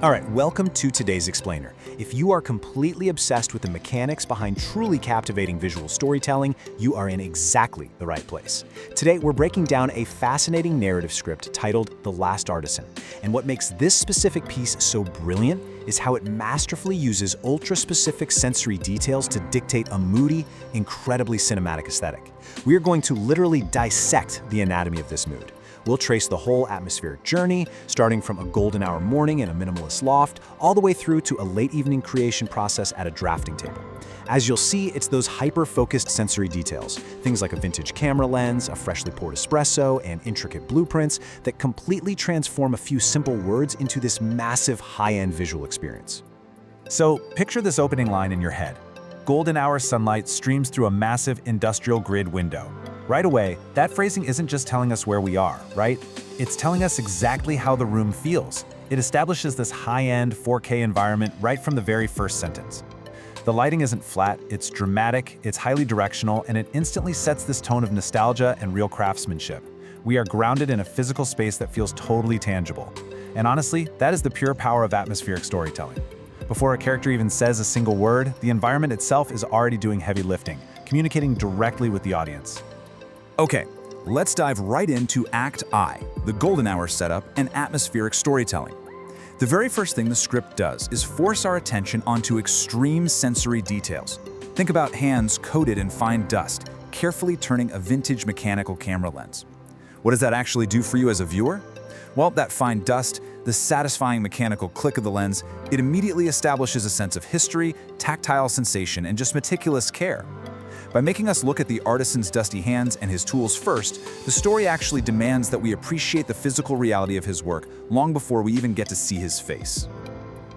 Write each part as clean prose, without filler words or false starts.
All right, welcome to today's explainer. If you are completely obsessed with the mechanics behind truly captivating visual storytelling, you are in exactly the right place. Today, we're breaking down a fascinating narrative script titled The Last Artisan. And what makes this specific piece so brilliant is how it masterfully uses ultra-specific sensory details to dictate a moody, incredibly cinematic aesthetic. We are going to literally dissect the anatomy of this mood. We'll trace the whole atmospheric journey, starting from a golden hour morning in a minimalist loft, all the way through to a late evening creation process at a drafting table. As you'll see, it's those hyper-focused sensory details, things like a vintage camera lens, a freshly poured espresso, and intricate blueprints that completely transform a few simple words into this massive high-end visual experience. So, picture this opening line in your head. Golden hour sunlight streams through a massive industrial grid window. Right away, that phrasing isn't just telling us where we are, right? It's telling us exactly how the room feels. It establishes this high-end 4K environment right from the very first sentence. The lighting isn't flat, it's dramatic, it's highly directional, and it instantly sets this tone of nostalgia and real craftsmanship. We are grounded in a physical space that feels totally tangible. And honestly, that is the pure power of atmospheric storytelling. Before a character even says a single word, the environment itself is already doing heavy lifting, communicating directly with the audience. Okay, let's dive right into Act I, the golden hour setup and atmospheric storytelling. The very first thing the script does is force our attention onto extreme sensory details. Think about hands coated in fine dust, carefully turning a vintage mechanical camera lens. What does that actually do for you as a viewer? Well, that fine dust, the satisfying mechanical click of the lens, it immediately establishes a sense of history, tactile sensation, and just meticulous care. By making us look at the artisan's dusty hands and his tools first, the story actually demands that we appreciate the physical reality of his work long before we even get to see his face.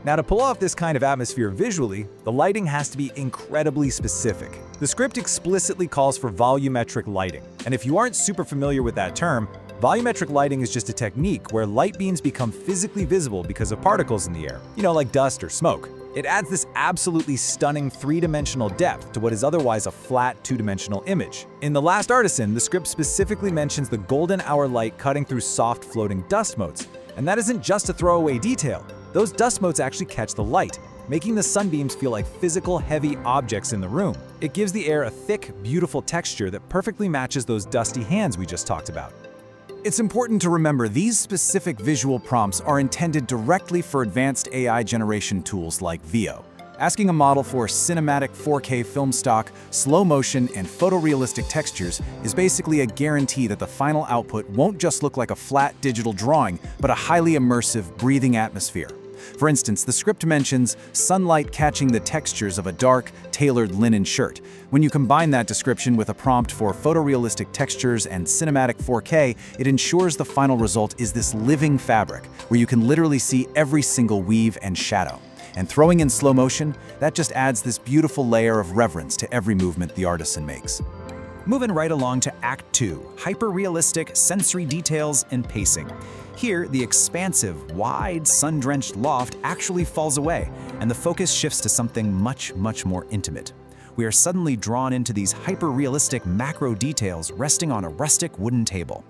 Now, to pull off this kind of atmosphere visually, the lighting has to be incredibly specific. The script explicitly calls for volumetric lighting, and if you aren't super familiar with that term, volumetric lighting is just a technique where light beams become physically visible because of particles in the air, like dust or smoke. It adds this absolutely stunning three-dimensional depth to what is otherwise a flat two-dimensional image. In The Last Artisan, the script specifically mentions the golden hour light cutting through soft floating dust motes. And that isn't just a throwaway detail. Those dust motes actually catch the light, making the sunbeams feel like physical, heavy objects in the room. It gives the air a thick, beautiful texture that perfectly matches those dusty hands we just talked about. It's important to remember these specific visual prompts are intended directly for advanced AI generation tools like Veo. Asking a model for cinematic 4K film stock, slow motion, and photorealistic textures is basically a guarantee that the final output won't just look like a flat digital drawing, but a highly immersive, breathing atmosphere. For instance, the script mentions sunlight catching the textures of a dark, tailored linen shirt. When you combine that description with a prompt for photorealistic textures and cinematic 4K, it ensures the final result is this living fabric, where you can literally see every single weave and shadow. And throwing in slow motion, that just adds this beautiful layer of reverence to every movement the artisan makes. Moving right along to Act 2, hyper-realistic sensory details and pacing. Here, the expansive, wide, sun-drenched loft actually falls away, and the focus shifts to something much, much more intimate. We are suddenly drawn into these hyper-realistic macro details resting on a rustic wooden table.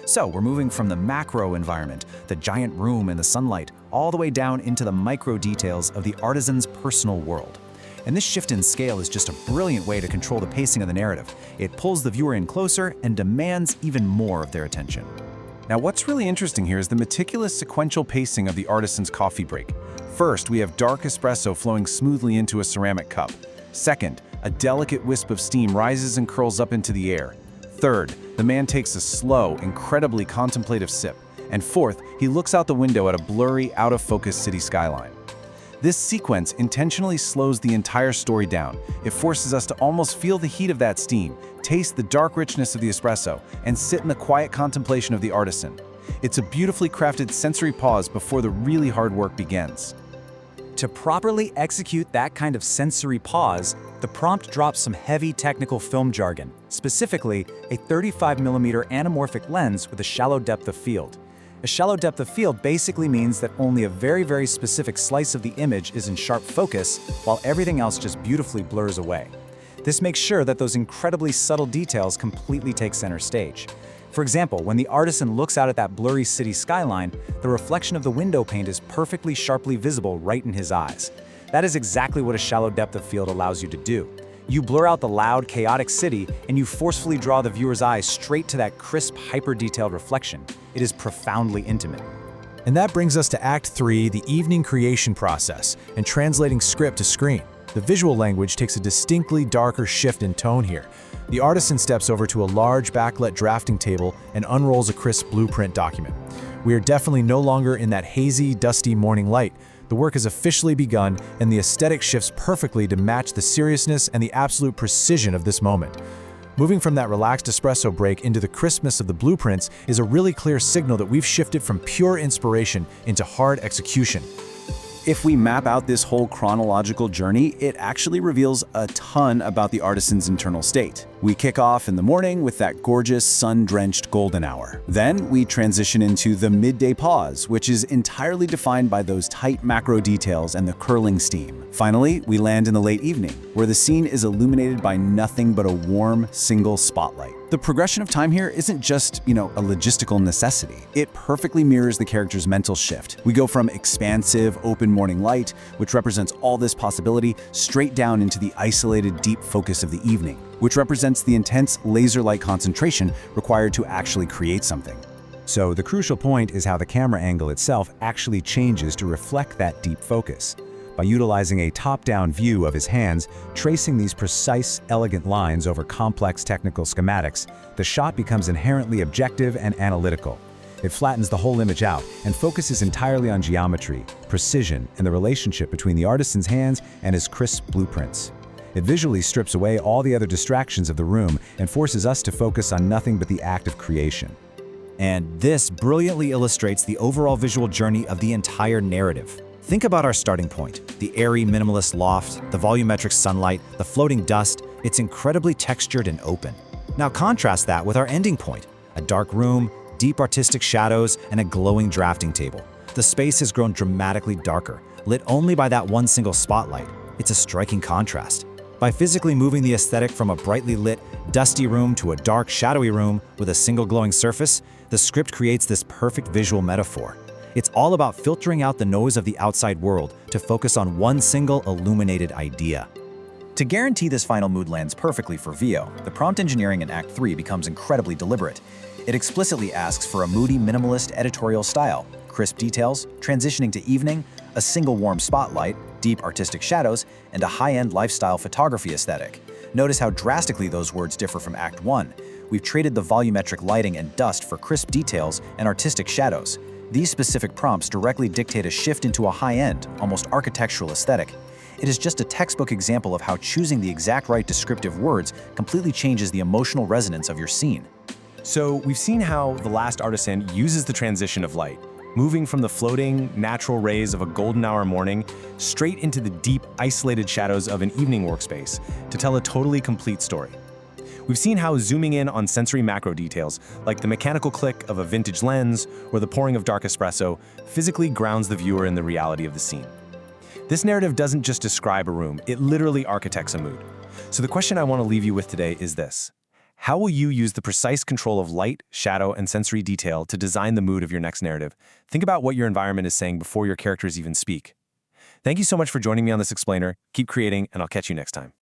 So we're moving from the macro environment, the giant room and the sunlight, all the way down into the micro details of the artisan's personal world. And this shift in scale is just a brilliant way to control the pacing of the narrative. It pulls the viewer in closer and demands even more of their attention. Now, what's really interesting here is the meticulous sequential pacing of the artisan's coffee break. First, we have dark espresso flowing smoothly into a ceramic cup. Second, a delicate wisp of steam rises and curls up into the air. Third, the man takes a slow, incredibly contemplative sip. And fourth, he looks out the window at a blurry, out-of-focus city skyline. This sequence intentionally slows the entire story down. It forces us to almost feel the heat of that steam, taste the dark richness of the espresso, and sit in the quiet contemplation of the artisan. It's a beautifully crafted sensory pause before the really hard work begins. To properly execute that kind of sensory pause, the prompt drops some heavy technical film jargon, specifically a 35mm anamorphic lens with a shallow depth of field. A shallow depth of field basically means that only a very, very specific slice of the image is in sharp focus, while everything else just beautifully blurs away. This makes sure that those incredibly subtle details completely take center stage. For example, when the artisan looks out at that blurry city skyline, the reflection of the window pane is perfectly sharply visible right in his eyes. That is exactly what a shallow depth of field allows you to do. You blur out the loud, chaotic city, and you forcefully draw the viewer's eyes straight to that crisp, hyper-detailed reflection. It is profoundly intimate. And that brings us to Act 3, the evening creation process, and translating script to screen. The visual language takes a distinctly darker shift in tone here. The artisan steps over to a large backlit drafting table and unrolls a crisp blueprint document. We are definitely no longer in that hazy, dusty morning light. The work has officially begun, and the aesthetic shifts perfectly to match the seriousness and the absolute precision of this moment. Moving from that relaxed espresso break into the crispness of the blueprints is a really clear signal that we've shifted from pure inspiration into hard execution. If we map out this whole chronological journey, it actually reveals a ton about the artisan's internal state. We kick off in the morning with that gorgeous sun-drenched golden hour. Then we transition into the midday pause, which is entirely defined by those tight macro details and the curling steam. Finally, we land in the late evening, where the scene is illuminated by nothing but a warm, single spotlight. The progression of time here isn't just, a logistical necessity. It perfectly mirrors the character's mental shift. We go from expansive, open morning light, which represents all this possibility, straight down into the isolated, deep focus of the evening, which represents the intense laser-like concentration required to actually create something. So the crucial point is how the camera angle itself actually changes to reflect that deep focus. By utilizing a top-down view of his hands, tracing these precise, elegant lines over complex technical schematics, the shot becomes inherently objective and analytical. It flattens the whole image out and focuses entirely on geometry, precision, and the relationship between the artisan's hands and his crisp blueprints. It visually strips away all the other distractions of the room and forces us to focus on nothing but the act of creation. And this brilliantly illustrates the overall visual journey of the entire narrative. Think about our starting point, the airy minimalist loft, the volumetric sunlight, the floating dust. It's incredibly textured and open. Now contrast that with our ending point, a dark room, deep artistic shadows, and a glowing drafting table. The space has grown dramatically darker, lit only by that one single spotlight. It's a striking contrast. By physically moving the aesthetic from a brightly lit, dusty room to a dark, shadowy room with a single glowing surface, the script creates this perfect visual metaphor. It's all about filtering out the noise of the outside world to focus on one single illuminated idea. To guarantee this final mood lands perfectly for VO, the prompt engineering in Act 3 becomes incredibly deliberate. It explicitly asks for a moody, minimalist editorial style, crisp details, transitioning to evening, a single warm spotlight, deep artistic shadows, and a high-end lifestyle photography aesthetic. Notice how drastically those words differ from Act 1. We've traded the volumetric lighting and dust for crisp details and artistic shadows. These specific prompts directly dictate a shift into a high-end, almost architectural aesthetic. It is just a textbook example of how choosing the exact right descriptive words completely changes the emotional resonance of your scene. So we've seen how The Last Artisan uses the transition of light, moving from the floating, natural rays of a golden hour morning straight into the deep, isolated shadows of an evening workspace to tell a totally complete story. We've seen how zooming in on sensory macro details, like the mechanical click of a vintage lens or the pouring of dark espresso, physically grounds the viewer in the reality of the scene. This narrative doesn't just describe a room, it literally architects a mood. So the question I want to leave you with today is this: how will you use the precise control of light, shadow, and sensory detail to design the mood of your next narrative? Think about what your environment is saying before your characters even speak. Thank you so much for joining me on this explainer. Keep creating, and I'll catch you next time.